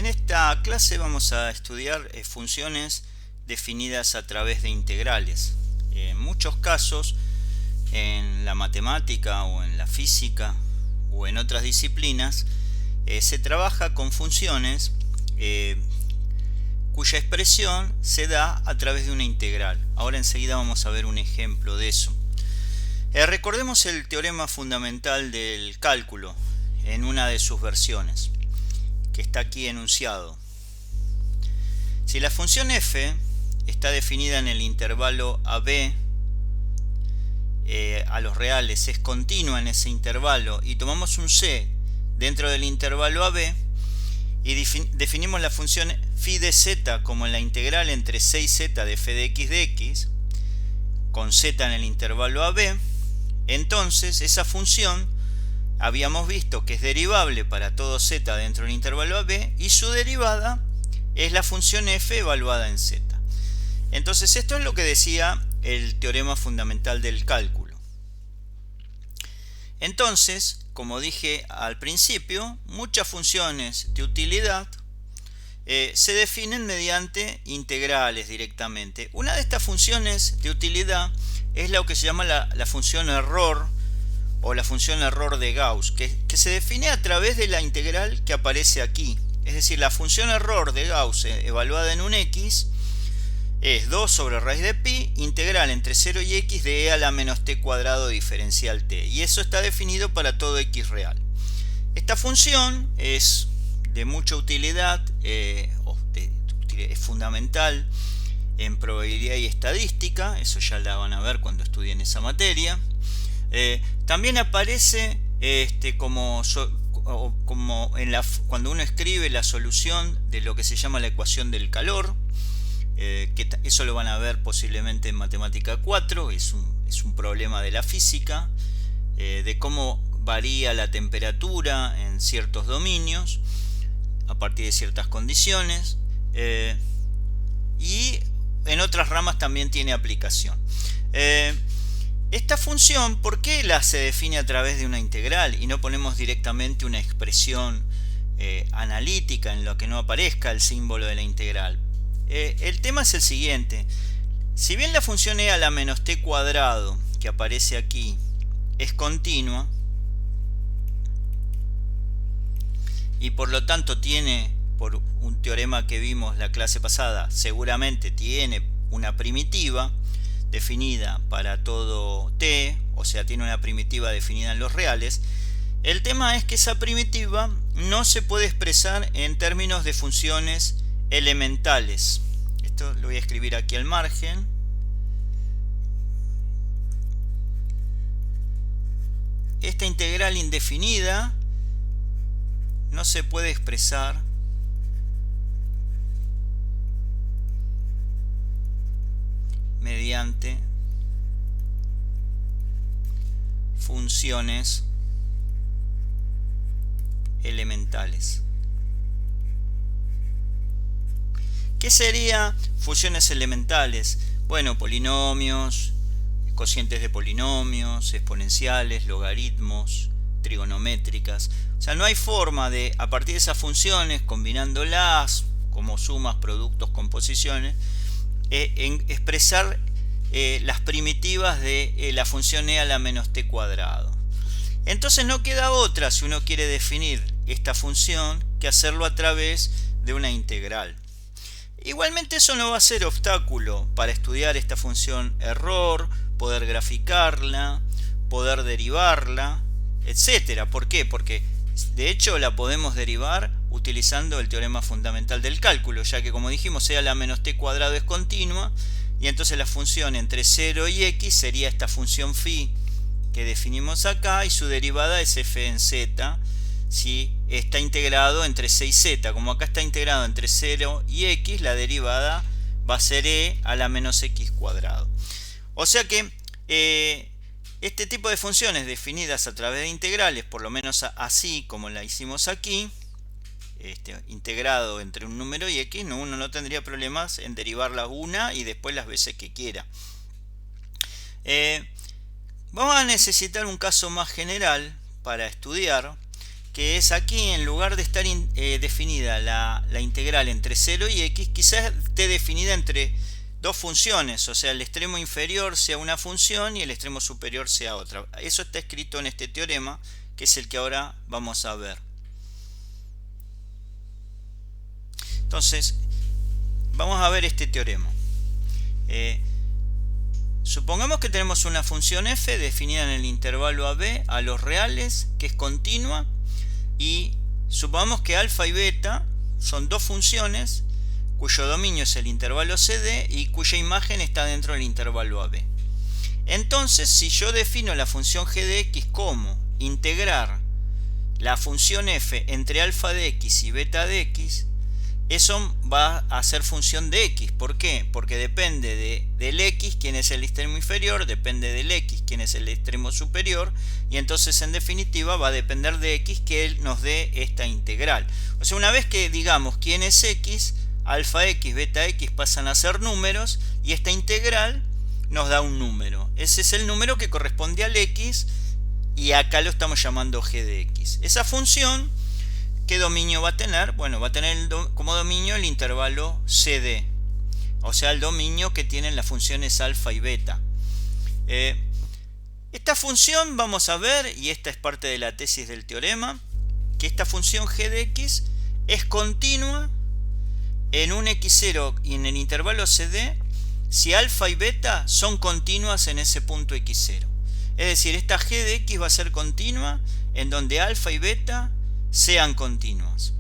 esta clase vamos a estudiar funciones definidas a través de integrales. En muchos casos, en la matemática o en la física o en otras disciplinas, se trabaja con funciones cuya expresión se da a través de una integral. Ahora enseguida vamos a ver un ejemplo de eso. Recordemos el teorema fundamental del cálculo en una de sus versiones, que está aquí enunciado. Si la función f está definida en el intervalo AB a los reales, es continua en ese intervalo, y tomamos un c dentro del intervalo AB y definimos la función phi de z como la integral entre 6z de f de x con z en el intervalo AB, entonces esa función habíamos visto que es derivable para todo z dentro del intervalo AB y su derivada es la función f evaluada en z. Entonces esto es lo que decía el teorema fundamental del cálculo. Entonces, como dije al principio, muchas funciones de utilidad se definen mediante integrales directamente. Una de estas funciones de utilidad es lo que se llama la función error o la función error de Gauss, que se define a través de la integral que aparece aquí. Es decir, la función error de Gauss evaluada en un x es 2 sobre raíz de pi integral entre 0 y x de e a la menos t cuadrado diferencial t, y eso está definido para todo x real. Esta función es de mucha utilidad, es fundamental en probabilidad y estadística, eso ya la van a ver cuando estudien esa materia. También aparece cuando uno escribe la solución de lo que se llama la ecuación del calor, que eso lo van a ver posiblemente en matemática 4, es un problema de la física, de cómo varía la temperatura en ciertos dominios a partir de ciertas condiciones, y en otras ramas también tiene aplicación. Esta función, ¿por qué se define a través de una integral y no ponemos directamente una expresión analítica en la que no aparezca el símbolo de la integral? El tema es el siguiente: si bien la función e a la menos t cuadrado que aparece aquí es continua y por lo tanto tiene, por un teorema que vimos la clase pasada, seguramente tiene una primitiva definida para todo t, o sea, tiene una primitiva definida en los reales. El tema es que esa primitiva no se puede expresar en términos de funciones elementales. Esto lo voy a escribir aquí al margen. Esta integral indefinida no se puede expresar mediante funciones elementales. ¿Qué sería funciones elementales? Bueno, polinomios, cocientes de polinomios, exponenciales, logaritmos, trigonométricas. O sea, no hay forma de, a partir de esas funciones, combinándolas como sumas, productos, composiciones, expresar las primitivas de la función e a la menos t cuadrado. Entonces no queda otra, si uno quiere definir esta función, que hacerlo a través de una integral. Igualmente eso no va a ser obstáculo para estudiar esta función error, poder graficarla, poder derivarla, etc. ¿Por qué? Porque de hecho la podemos derivar utilizando el teorema fundamental del cálculo, ya que, como dijimos, e a la menos t cuadrado es continua, y entonces la función entre 0 y x sería esta función phi que definimos acá, y su derivada es f en z, si está integrado entre 6z. Como acá está integrado entre 0 y x, la derivada va a ser e a la menos x cuadrado. O sea que este tipo de funciones definidas a través de integrales, por lo menos así como la hicimos aquí, integrado entre un número y x, uno no tendría problemas en derivarlas una y después las veces que quiera. Vamos a necesitar un caso más general para estudiar, que es aquí, en lugar de estar definida la integral entre 0 y x, quizás esté definida entre dos funciones, o sea, el extremo inferior sea una función y el extremo superior sea otra. Eso está escrito en este teorema, que es el que ahora vamos a ver. Entonces, vamos a ver este teorema. Supongamos que tenemos una función f definida en el intervalo AB a los reales, que es continua, y supongamos que alfa y beta son dos funciones cuyo dominio es el intervalo CD y cuya imagen está dentro del intervalo AB. Entonces, si yo defino la función g de x como integrar la función f entre alfa de x y beta de x, eso va a ser función de x. ¿Por qué? Porque depende del x, quien es el extremo inferior, depende del x, quien es el extremo superior, y entonces en definitiva va a depender de x que él nos dé esta integral. O sea, una vez que digamos quién es x, alfa x, beta x pasan a ser números, y esta integral nos da un número. Ese es el número que corresponde al x, y acá lo estamos llamando g de x. Esa función, ¿qué dominio va a tener? Bueno, va a tener como dominio el intervalo CD, o sea, el dominio que tienen las funciones alfa y beta. Esta función vamos a ver, y esta es parte de la tesis del teorema, que esta función g de x es continua en un x0 y en el intervalo CD si alfa y beta son continuas en ese punto x0. Es decir, esta g de x va a ser continua en donde alfa y beta sean continuas,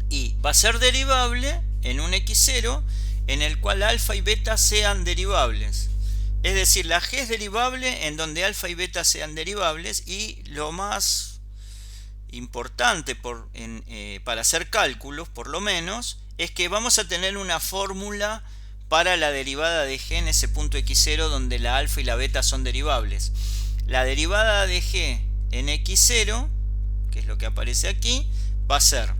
y va a ser derivable en un x0 en el cual alfa y beta sean derivables. Es decir, la g es derivable en donde alfa y beta sean derivables, y lo más importante para hacer cálculos, por lo menos, es que vamos a tener una fórmula para la derivada de g en ese punto x0 donde la alfa y la beta son derivables. La derivada de g en x0, que es lo que aparece aquí, va a ser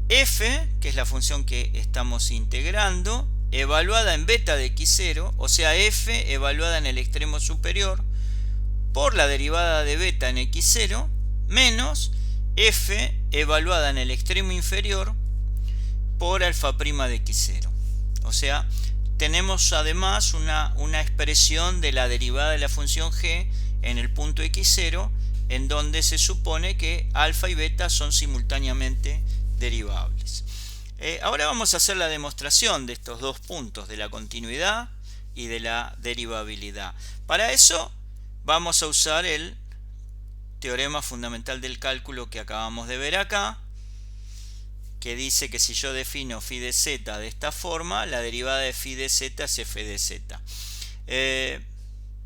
f, que es la función que estamos integrando, evaluada en beta de x0, o sea, f evaluada en el extremo superior, por la derivada de beta en x0, menos f evaluada en el extremo inferior por alfa' de x0. O sea, tenemos además una expresión de la derivada de la función g en el punto x0, en donde se supone que alfa y beta son simultáneamente derivables. Ahora vamos a hacer la demostración de estos dos puntos, de la continuidad y de la derivabilidad. Para eso vamos a usar el teorema fundamental del cálculo que acabamos de ver acá, que dice que si yo defino phi de z de esta forma, la derivada de phi de z es f de z.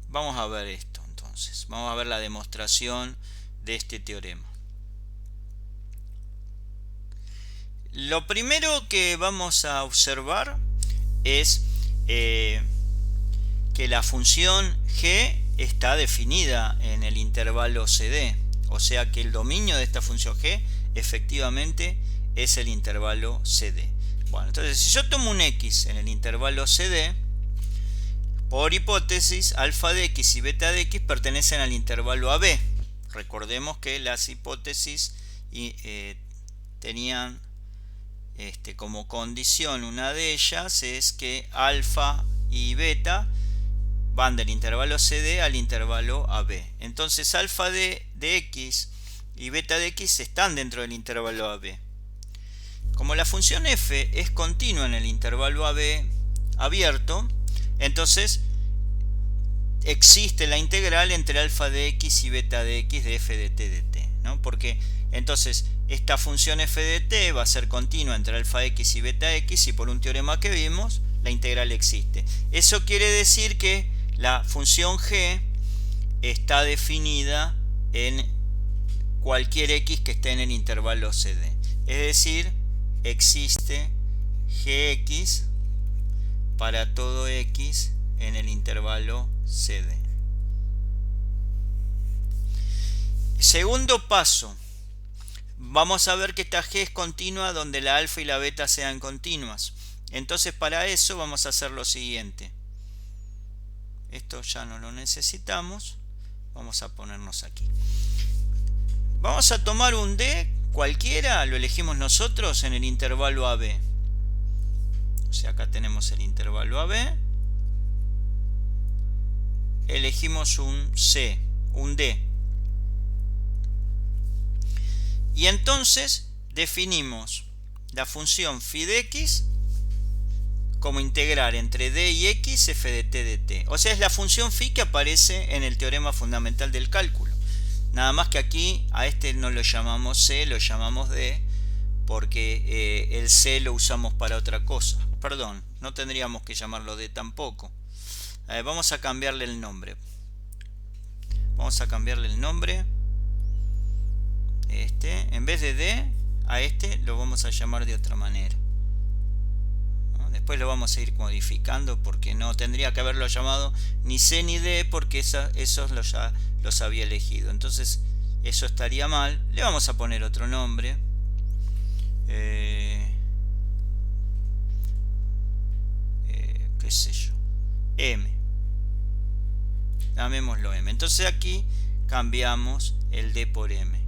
Vamos a ver esto entonces. Vamos a ver la demostración de este teorema. Lo primero que vamos a observar es que la función g está definida en el intervalo CD. O sea que el dominio de esta función g efectivamente es el intervalo CD. Bueno, entonces si yo tomo un x en el intervalo CD, por hipótesis, alfa de x y beta de x pertenecen al intervalo AB. Recordemos que las hipótesis tenían como condición, una de ellas es que alfa y beta van del intervalo CD al intervalo AB. Entonces alfa de x y beta de x están dentro del intervalo AB. Como la función f es continua en el intervalo AB abierto, entonces existe la integral entre alfa de x y beta de x de f de t de t, ¿no? Porque entonces esta función f de t va a ser continua entre alfa x y beta x, y por un teorema que vimos, la integral existe. Eso quiere decir que la función g está definida en cualquier x que esté en el intervalo CD. Es decir, existe gx para todo x en el intervalo CD. Segundo paso, vamos a ver que esta g es continua donde la alfa y la beta sean continuas. Entonces para eso vamos a hacer lo siguiente. Esto ya no lo necesitamos. Vamos a ponernos aquí. Vamos a tomar un D cualquiera, lo elegimos nosotros en el intervalo AB. O sea, acá tenemos el intervalo AB. Elegimos un C, un D. Y entonces definimos la función phi de x como integral entre d y x f de t de t. O sea, es la función phi que aparece en el teorema fundamental del cálculo. Nada más que aquí a este no lo llamamos c, lo llamamos d, porque el c lo usamos para otra cosa. Perdón, no tendríamos que llamarlo d tampoco. Vamos a cambiarle el nombre. Vamos a cambiarle el nombre. En vez de d, a este lo vamos a llamar de otra manera. Después lo vamos a ir modificando porque no tendría que haberlo llamado ni C ni D porque esos ya los había elegido. Entonces eso estaría mal. Le vamos a poner otro nombre. ¿Qué sé yo? M. Llamémoslo M. Entonces aquí cambiamos el D por M.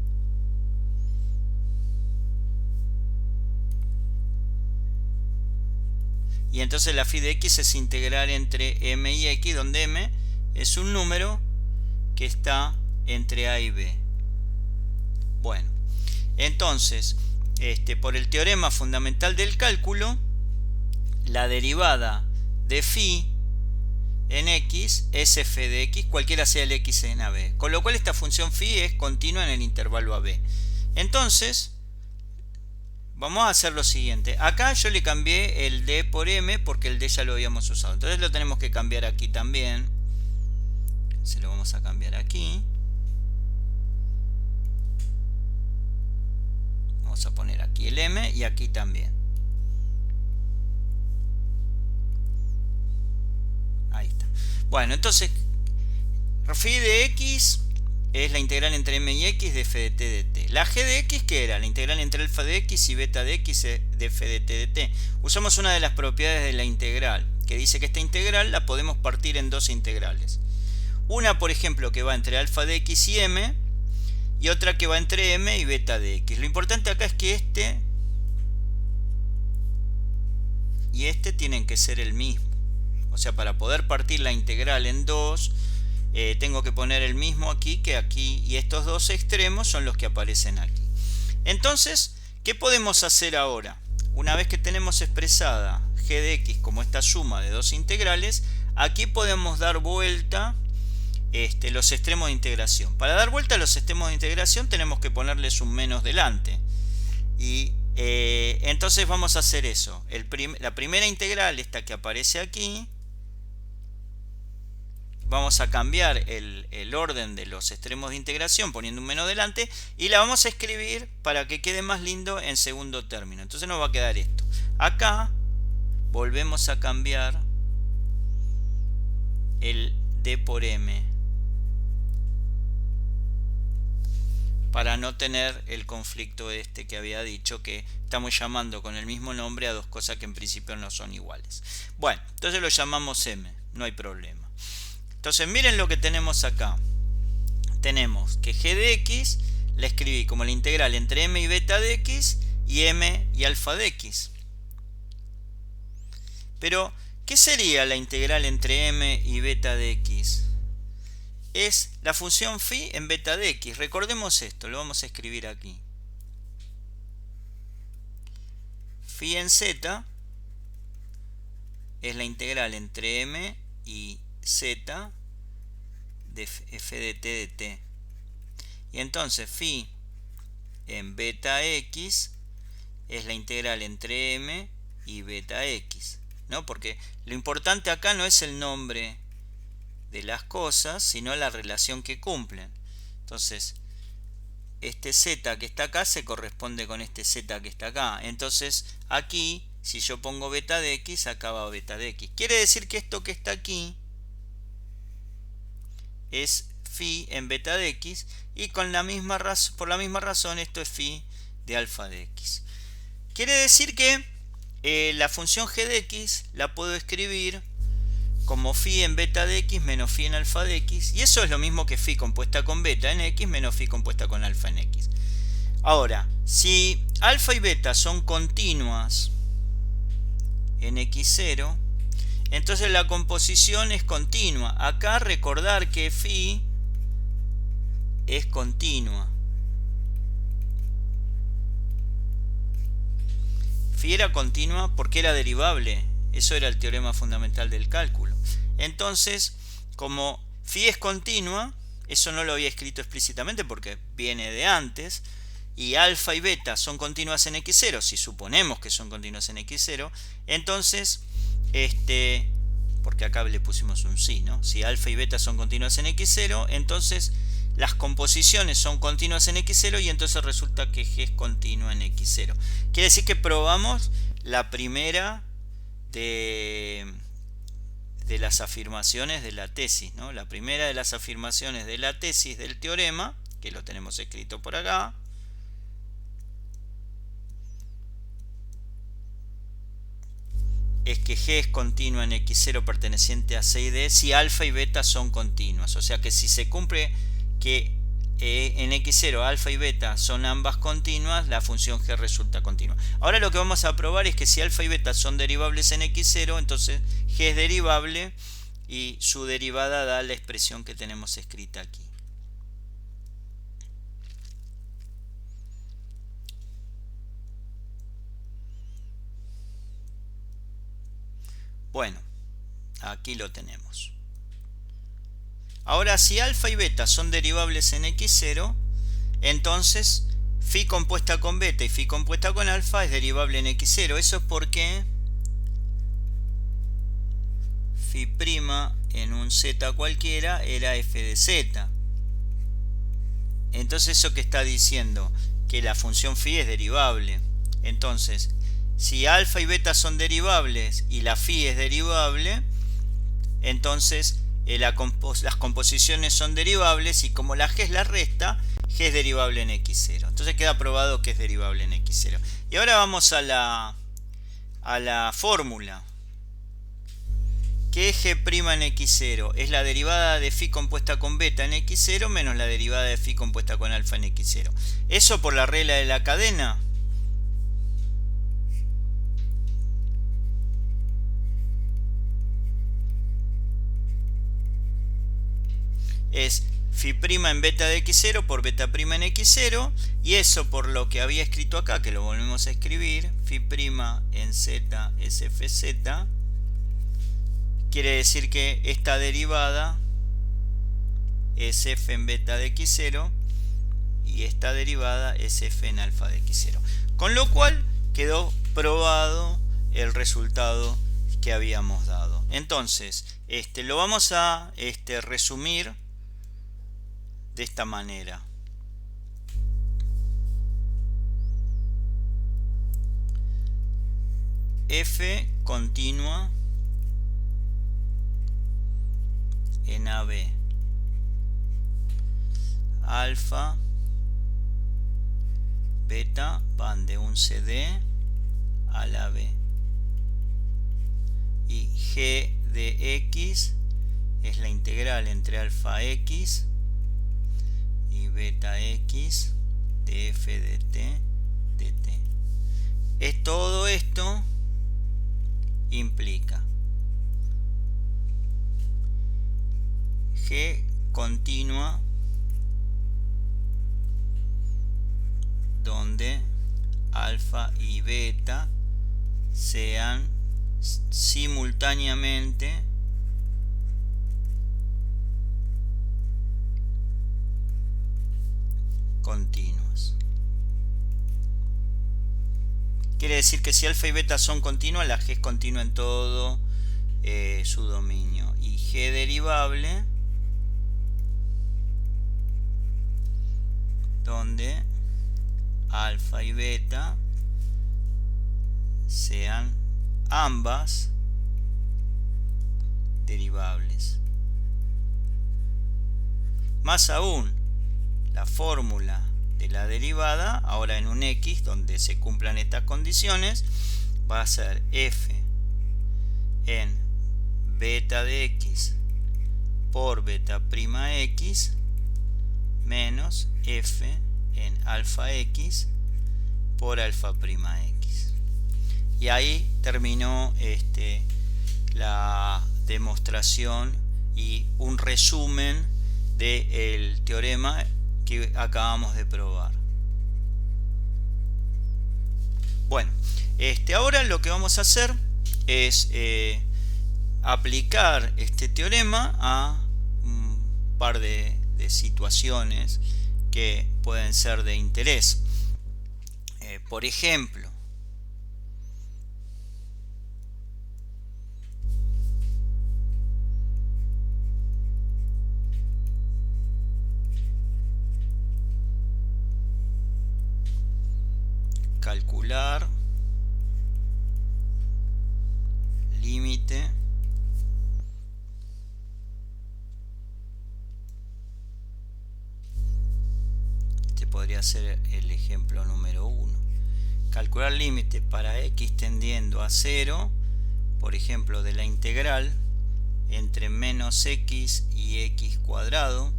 Y entonces la phi de x es integral entre m y x, donde m es un número que está entre a y b. Bueno, entonces, por el teorema fundamental del cálculo, la derivada de phi en x es f de x, cualquiera sea el x en AB. Con lo cual esta función phi es continua en el intervalo AB. Entonces, vamos a hacer lo siguiente. Acá yo le cambié el d por m porque el d ya lo habíamos usado. Entonces lo tenemos que cambiar aquí también. Se lo vamos a cambiar aquí. Vamos a poner aquí el m y aquí también. Ahí está. Bueno, entonces phi de x es la integral entre m y x de f de t de t. La g de x, ¿qué era? La integral entre alfa de x y beta de x de f de t de t. Usamos una de las propiedades de la integral, que dice que esta integral la podemos partir en dos integrales. Una, por ejemplo, que va entre alfa de x y m, y otra que va entre m y beta de x. Lo importante acá es que este y este tienen que ser el mismo. O sea, para poder partir la integral en dos, tengo que poner el mismo aquí que aquí, y estos dos extremos son los que aparecen aquí. Entonces, ¿qué podemos hacer ahora? Una vez que tenemos expresada g de x como esta suma de dos integrales, aquí podemos dar vuelta los extremos de integración. Para dar vuelta a los extremos de integración tenemos que ponerles un menos delante. Y entonces vamos a hacer eso. La primera integral, esta que aparece aquí, vamos a cambiar el orden de los extremos de integración poniendo un menos delante y la vamos a escribir para que quede más lindo en segundo término. Entonces nos va a quedar esto. Acá volvemos a cambiar el d por m para no tener el conflicto que había dicho, que estamos llamando con el mismo nombre a dos cosas que en principio no son iguales. Bueno, entonces lo llamamos m, no hay problema. Entonces miren lo que tenemos acá. Tenemos que g de x la escribí como la integral entre m y beta de x y m y alfa de x. Pero, ¿qué sería la integral entre m y beta de x? Es la función phi en beta de x. Recordemos esto, lo vamos a escribir aquí. Phi en z es la integral entre m y z de f de t de t. Y entonces phi en beta x es la integral entre m y beta x, ¿no? Porque lo importante acá no es el nombre de las cosas, sino la relación que cumplen. Entonces, este z que está acá se corresponde con este z que está acá. Entonces, aquí, si yo pongo beta de x, acá va beta de x. Quiere decir que esto que está aquí es phi en beta de x, y por la misma razón esto es phi de alfa de x. Quiere decir que la función g de x la puedo escribir como phi en beta de x menos phi en alfa de x, y eso es lo mismo que phi compuesta con beta en x menos phi compuesta con alfa en x. Ahora, si alfa y beta son continuas en x0, entonces la composición es continua. Acá recordar que phi es continua. Phi era continua porque era derivable. Eso era el teorema fundamental del cálculo. Entonces, como phi es continua, eso no lo había escrito explícitamente porque viene de antes, y alfa y beta son continuas en x0, si suponemos que son continuas en x0, entonces, porque acá le pusimos un sí, ¿no? Si alfa y beta son continuas en x0, entonces las composiciones son continuas en x0 y entonces resulta que G es continua en x0. Quiere decir que probamos la primera de las afirmaciones de la tesis, ¿no? La primera de las afirmaciones de la tesis del teorema, que lo tenemos escrito por acá, es que G es continua en x0 perteneciente a C y D si alfa y beta son continuas. O sea que si se cumple que en x0 alfa y beta son ambas continuas, la función G resulta continua. Ahora lo que vamos a probar es que si alfa y beta son derivables en x0, entonces G es derivable y su derivada da la expresión que tenemos escrita aquí. Bueno, aquí lo tenemos. Ahora, si alfa y beta son derivables en x0, entonces phi compuesta con beta y phi compuesta con alfa es derivable en x0. Eso es porque phi' en un z cualquiera era f de z. Entonces eso que está diciendo que la función phi es derivable. Entonces, si alfa y beta son derivables y la phi es derivable, entonces las composiciones son derivables y como la G es la resta, G es derivable en x0. Entonces queda probado que es derivable en x0. Y ahora vamos a la fórmula. ¿Qué es G' en x0? Es la derivada de phi compuesta con beta en x0 menos la derivada de phi compuesta con alfa en x0. Eso por la regla de la cadena. Es phi' en beta de x0 por beta' en x0, y eso por lo que había escrito acá, que lo volvemos a escribir, phi' en z es fz, quiere decir que esta derivada es f en beta de x0 y esta derivada es f en alfa de x0. Con lo cual quedó probado el resultado que habíamos dado. Entonces, lo vamos a resumir de esta manera. F continua en AB. Alfa, beta van de un CD a la B. Y G de X es la integral entre alfa X y beta X de f de t dt. Todo esto implica G continua donde alfa y beta sean simultáneamente continuas. Quiere decir que si alfa y beta son continuas, la G es continua en todo su dominio. Y G derivable donde alfa y beta sean ambas derivables. Más aún, la fórmula de la derivada, ahora en un x donde se cumplan estas condiciones, va a ser f en beta de x por beta prima x menos f en alfa x por alfa prima x. Y ahí terminó la demostración y un resumen del teorema que acabamos de probar. Bueno, ahora lo que vamos a hacer es aplicar este teorema a un par de situaciones que pueden ser de interés. Por ejemplo, calcular límite podría ser el ejemplo número 1. Calcular límite para x tendiendo a 0, por ejemplo, de la integral entre menos x y x cuadrado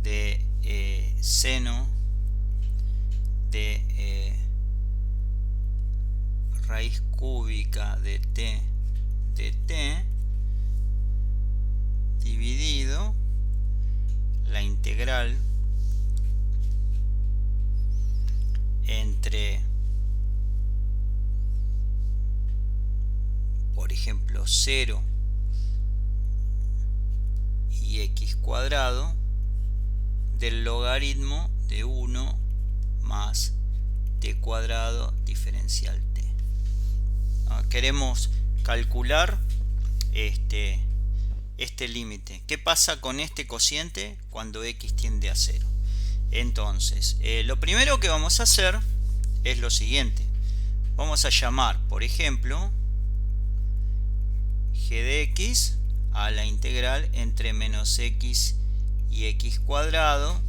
de seno de raíz cúbica de t dividido la integral entre, por ejemplo, 0 y x cuadrado del logaritmo de 1 más t cuadrado diferencial t. Queremos calcular este límite. ¿Qué pasa con este cociente cuando x tiende a 0? Entonces, lo primero que vamos a hacer es lo siguiente. Vamos a llamar, por ejemplo, g de x a la integral entre menos x y x cuadrado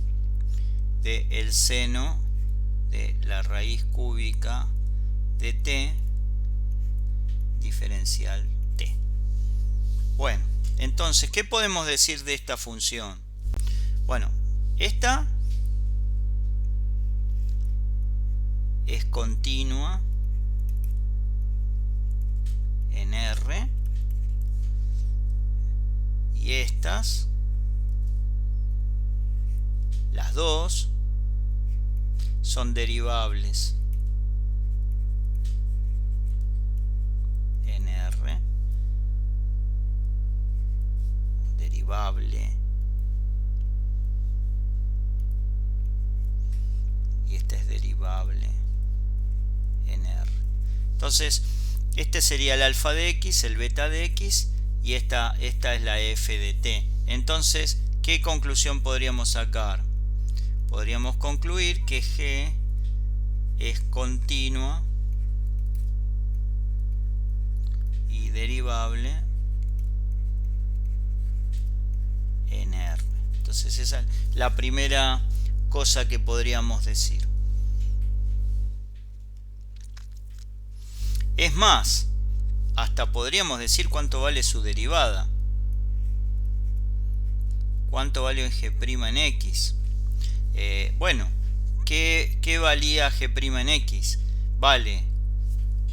de el seno de la raíz cúbica de t diferencial t. Bueno, entonces, ¿qué podemos decir de esta función? Bueno, esta es continua en R y estas, las dos, son derivables en R, derivable, y esta es derivable en R. Entonces, este sería el alfa de x, el beta de x, y esta es la f de t. Entonces, ¿qué conclusión podríamos sacar? Podríamos concluir que g es continua y derivable en R. Entonces, esa es la primera cosa que podríamos decir. Es más, hasta podríamos decir cuánto vale su derivada. ¿Cuánto vale g' en x? Bueno, ¿qué valía g' en x? Vale,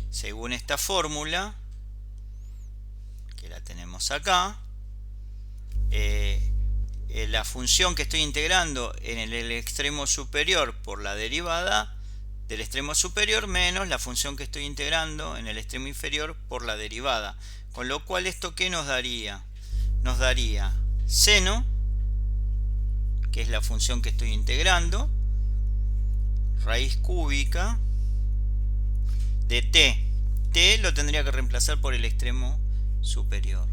según esta fórmula, que la tenemos acá, la función que estoy integrando en el extremo superior por la derivada del extremo superior menos la función que estoy integrando en el extremo inferior por la derivada. Con lo cual, ¿esto qué nos daría? Nos daría seno, que es la función que estoy integrando, raíz cúbica de t. T lo tendría que reemplazar por el extremo superior,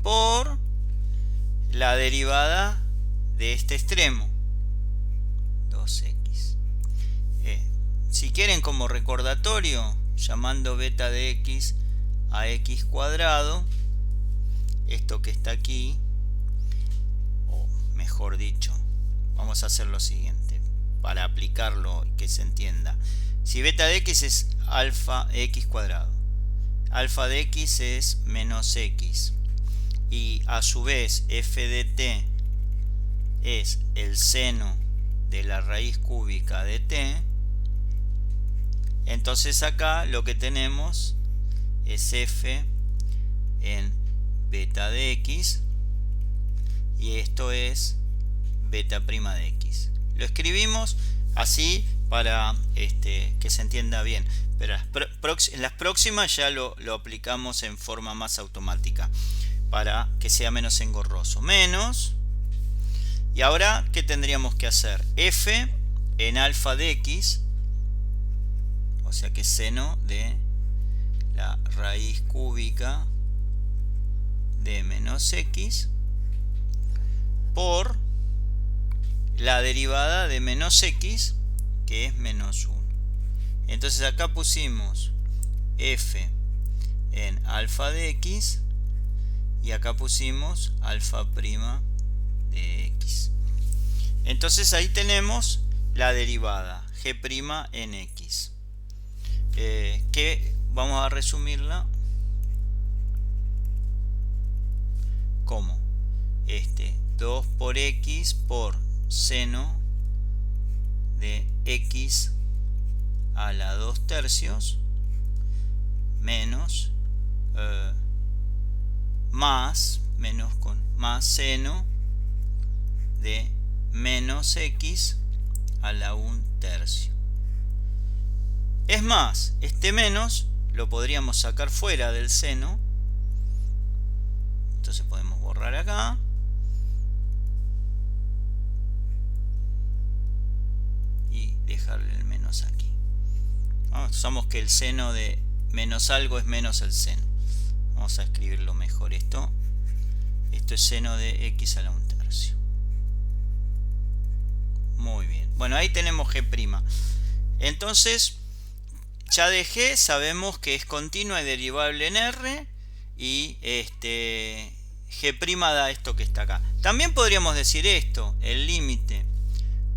por la derivada de este extremo, 2x. Si quieren, como recordatorio, llamando beta de x a x cuadrado, esto que está aquí, o mejor dicho, vamos a hacer lo siguiente para aplicarlo y que se entienda. Si beta de x es alfa x cuadrado, alfa de x es menos x. Y a su vez f de t es el seno de la raíz cúbica de t. Entonces acá lo que tenemos es f en beta de x. Y esto es beta prima de x. Lo escribimos así para que se entienda bien. Pero en las próximas ya lo aplicamos en forma más automática para que sea menos engorroso. Menos. Y ahora, ¿qué tendríamos que hacer? F en alfa de x, o sea que seno de la raíz cúbica de menos x, por la derivada de menos x, que es menos 1. Entonces acá pusimos f en alfa de x y acá pusimos alfa prima de x. Entonces ahí tenemos la derivada g' en x, que vamos a resumirla como 2 por x por seno de x a la 2 tercios menos más seno de menos x a la 1 tercio. Es más, este menos lo podríamos sacar fuera del seno. Entonces podemos borrar acá. Y dejarle el menos aquí. Usamos que el seno de menos algo es menos el seno. Vamos a escribirlo mejor esto. Esto es seno de x a la 1 tercio. Muy bien. Bueno, ahí tenemos g'. Entonces, ya de g sabemos que es continua y derivable en r. Y g' da esto que está acá. También podríamos decir esto. El límite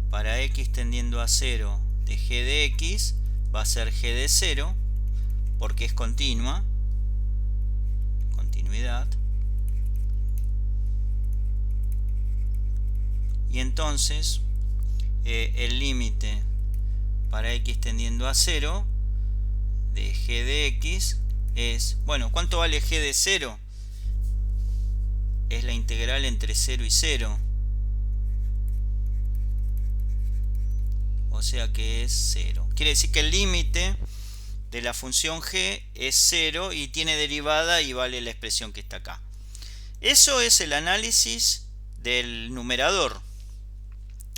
para x tendiendo a 0 de g de x va a ser g de 0. Porque es continua. Continuidad. Y entonces el límite para x tendiendo a 0 de g de x es, bueno, ¿cuánto vale g de 0? Es la integral entre 0 y 0. O sea que es 0. Quiere decir que el límite de la función g es 0 y tiene derivada y vale la expresión que está acá. Eso es el análisis del numerador.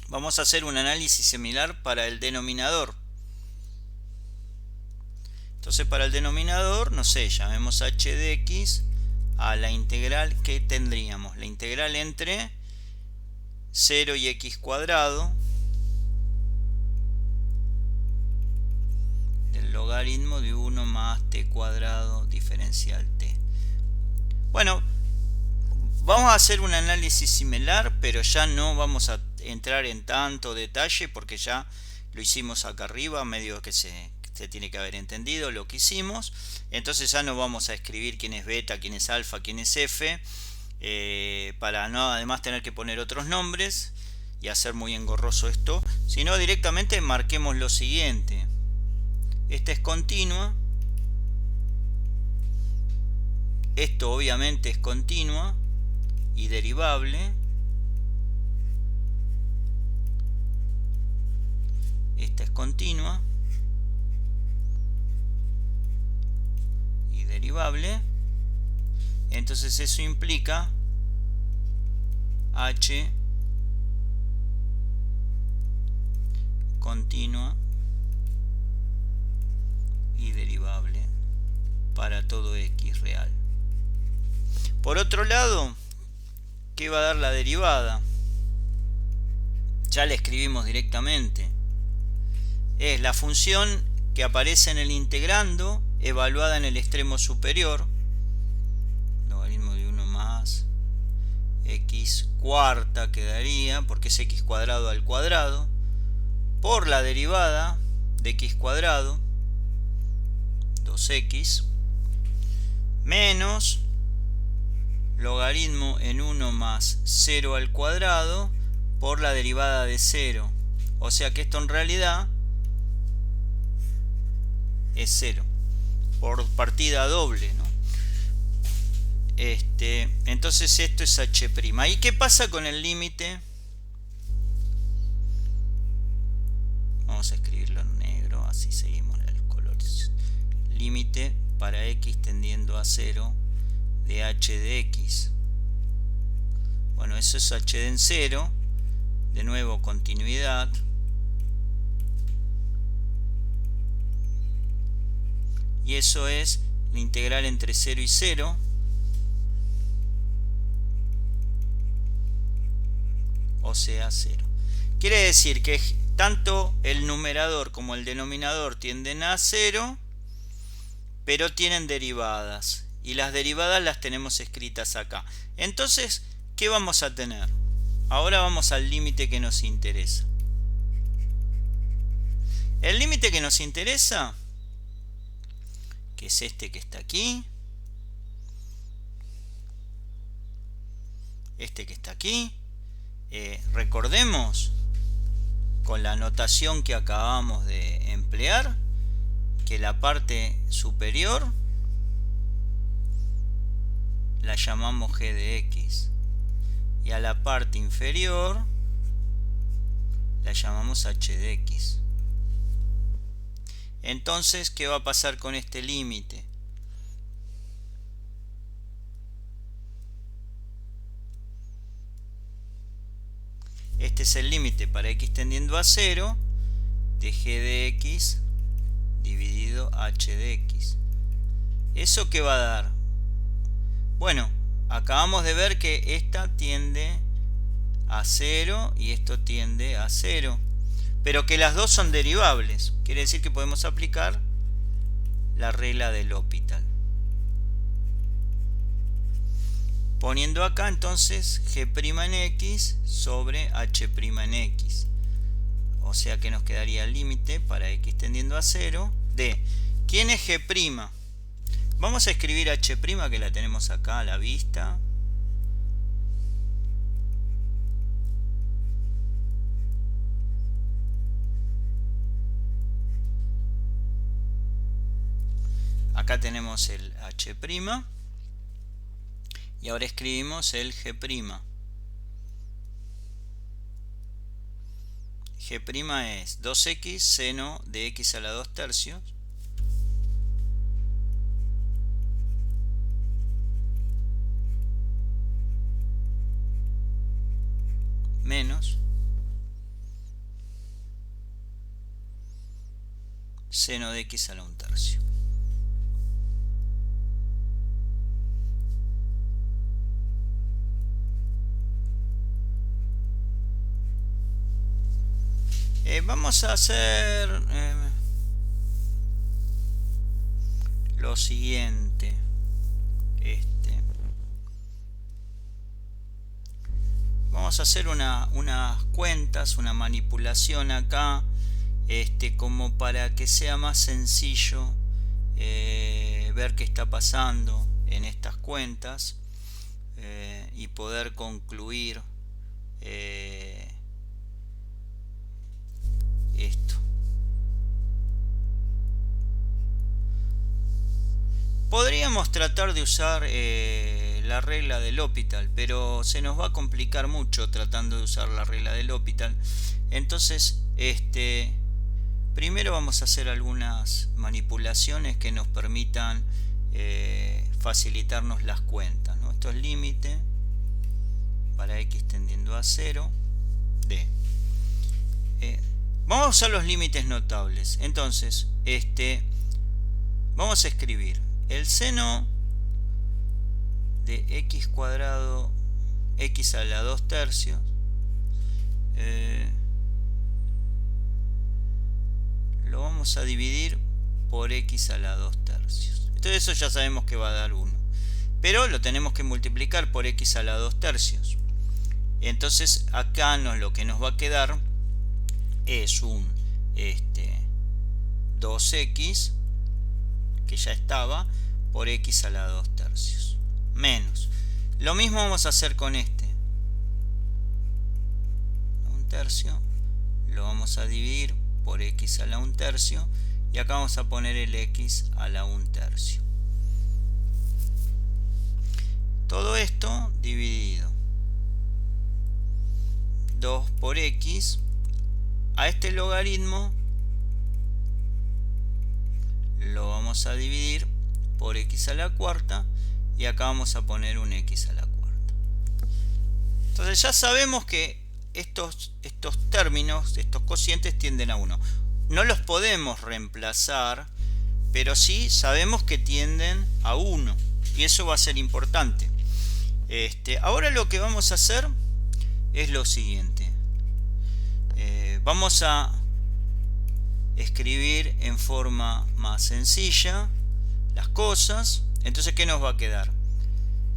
Vamos a hacer un análisis similar para el denominador. Entonces para el denominador, no sé, llamemos h de x a la integral que tendríamos. La integral entre 0 y x cuadrado del logaritmo de 1 más t cuadrado diferencial t. Bueno, vamos a hacer un análisis similar, pero ya no vamos a entrar en tanto detalle porque ya lo hicimos acá arriba, medio que se tiene que haber entendido lo que hicimos. Entonces ya no vamos a escribir quién es beta, quién es alfa, quién es f, para no además tener que poner otros nombres y hacer muy engorroso esto, sino directamente marquemos lo siguiente. Esta es continua, esto obviamente es continua y derivable, esta es continua y derivable. Entonces eso implica h continua y derivable para todo x real. Por otro lado, ¿qué va a dar la derivada? Ya la escribimos directamente. Es la función que aparece en el integrando evaluada en el extremo superior, logaritmo de 1 más x cuarta quedaría, porque es x cuadrado al cuadrado, por la derivada de x cuadrado, 2x, menos logaritmo en 1 más 0 al cuadrado por la derivada de 0. O sea que esto en realidad es 0 por partida doble, ¿no? Entonces esto es h'. ¿Y qué pasa con el límite? Vamos a escribirlo en negro, así seguimos los colores. Límite para x tendiendo a 0 de h de x. Bueno, eso es h en 0. De nuevo, continuidad. Y eso es la integral entre 0 y 0. O sea, 0. Quiere decir que tanto el numerador como el denominador tienden a 0, pero tienen derivadas. Y las derivadas las tenemos escritas acá. Entonces, ¿qué vamos a tener? Ahora vamos al límite que nos interesa. El límite que nos interesa, que es este que está aquí, este que está aquí, recordemos con la notación que acabamos de emplear que la parte superior la llamamos g de x y a la parte inferior la llamamos h de x. Entonces, ¿qué va a pasar con este límite? Este es el límite para x tendiendo a 0 de g de x dividido h de x. ¿Eso qué va a dar? Bueno, acabamos de ver que esta tiende a 0 y esto tiende a 0. Pero que las dos son derivables. Quiere decir que podemos aplicar la regla del L'Hopital. Poniendo acá entonces g' en x sobre h' en x. O sea que nos quedaría el límite para x tendiendo a 0 de... ¿Quién es g'? Vamos a escribir h' que la tenemos acá a la vista. Acá tenemos el h'. Y ahora escribimos el g'. G' es 2x seno de x a la 2 tercios menos seno de x a la 1 tercio. Vamos a hacer lo siguiente. Vamos a hacer unas cuentas, una manipulación acá, como para que sea más sencillo ver qué está pasando en estas cuentas y poder concluir esto. Podríamos tratar de usar la regla del L'Hopital, pero se nos va a complicar mucho tratando de usar la regla del L'Hopital. Entonces, primero vamos a hacer algunas manipulaciones que nos permitan facilitarnos las cuentas, ¿no? Esto es límite para x tendiendo a 0 de... vamos a usar los límites notables. Entonces, vamos a escribir el seno de x cuadrado x a la 2 tercios lo vamos a dividir por x a la 2 tercios. Entonces eso ya sabemos que va a dar 1. Pero lo tenemos que multiplicar por x a la 2 tercios. Entonces acá lo que nos va a quedar es un 2x que ya estaba por x a la 2 tercios. Menos. Lo mismo vamos a hacer con este. 1 tercio. Lo vamos a dividir por x a la 1 tercio. Y acá vamos a poner el x a la 1 tercio. Todo esto dividido. 2 por x. A este logaritmo lo vamos a dividir por x a la cuarta. Y acá vamos a poner un x a la cuarta. Entonces ya sabemos que estos términos, estos cocientes tienden a 1. No los podemos reemplazar, pero sí sabemos que tienden a 1. Y eso va a ser importante. Ahora lo que vamos a hacer es lo siguiente. Vamos a escribir en forma más sencilla las cosas. Entonces, ¿qué nos va a quedar?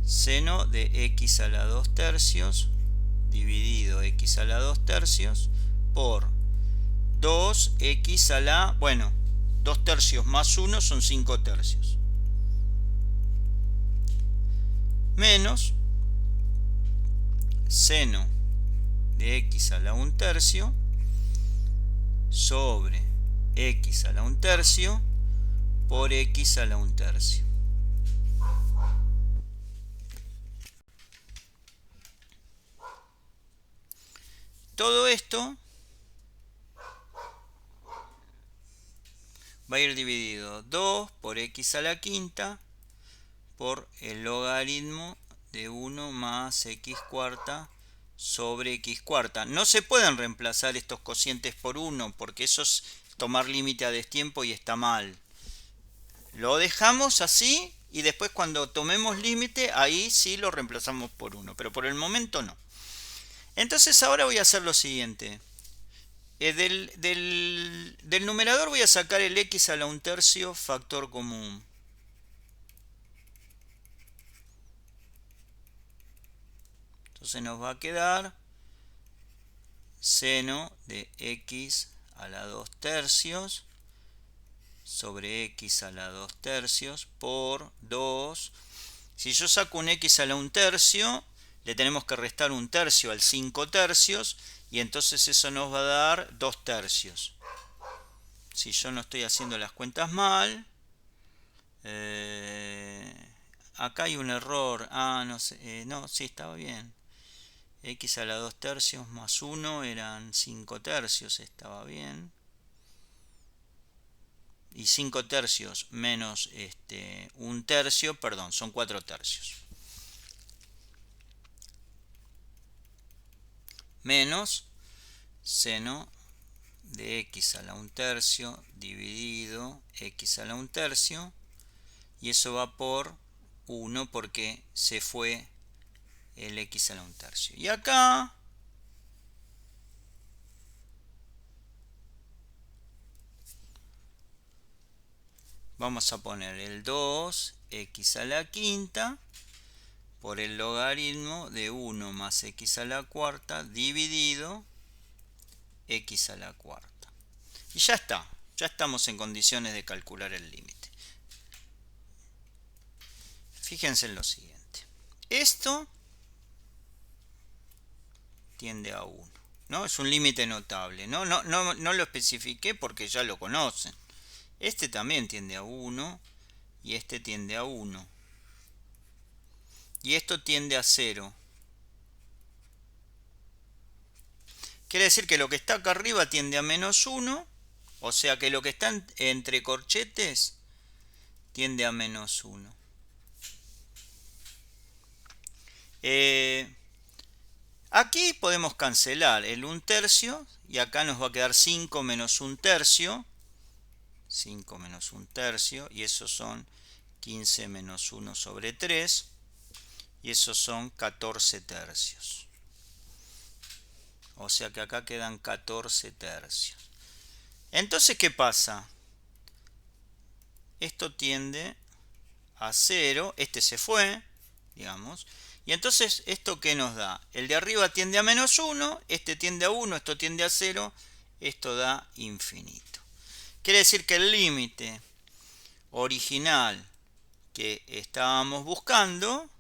Seno de x a la 2 tercios dividido x a la 2 tercios por 2x a la... Bueno, 2 tercios más 1 son 5 tercios. Menos seno de x a la 1 tercio sobre x a la 1 tercio por x a la 1 tercio. Todo esto va a ir dividido 2 por x a la quinta por el logaritmo de 1 más x cuarta sobre x cuarta. No se pueden reemplazar estos cocientes por 1 porque eso es tomar límite a destiempo y está mal. Lo dejamos así y después cuando tomemos límite ahí sí lo reemplazamos por 1, pero por el momento no. Entonces ahora voy a hacer lo siguiente. Del numerador voy a sacar el x a la 1 tercio factor común. Entonces nos va a quedar seno de x a la 2 tercios sobre x a la 2 tercios por 2. Si yo saco un x a la 1 tercio, le tenemos que restar 1 tercio al 5 tercios y entonces eso nos va a dar 2 tercios. Si yo no estoy haciendo las cuentas mal, acá hay un error. No sé, no, sí, estaba bien. X a la 2 tercios más 1 eran 5 tercios, estaba bien. Y 5 tercios menos 1 tercio, perdón, son 4 tercios. Menos seno de x a la 1 tercio dividido x a la 1 tercio. Y eso va por 1 porque se fue el x a la 1 tercio. Y acá vamos a poner el 2x a la quinta por el logaritmo de 1 más x a la cuarta dividido x a la cuarta. Y ya está, ya estamos en condiciones de calcular el límite. Fíjense en lo siguiente. Esto tiende a 1, ¿no? Es un límite notable, ¿no? No lo especifiqué porque ya lo conocen. Este también tiende a 1 y este tiende a 1. Y esto tiende a 0. Quiere decir que lo que está acá arriba tiende a menos 1. O sea que lo que está entre corchetes tiende a menos 1. Aquí podemos cancelar el 1 tercio. Y acá nos va a quedar 5 menos 1 tercio. 5 menos 1 tercio. Y esos son 15 menos 1 sobre 3. Y esos son 14 tercios. O sea que acá quedan 14 tercios. Entonces, ¿qué pasa? Esto tiende a 0. Este se fue, digamos. Y entonces, ¿esto qué nos da? El de arriba tiende a menos 1. Este tiende a 1. Esto tiende a 0. Esto da infinito. Quiere decir que el límite original que estábamos buscando,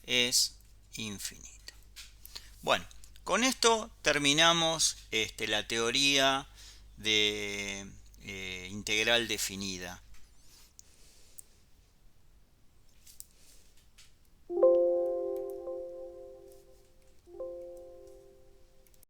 es infinito. Bueno, con esto terminamos la teoría de integral definida.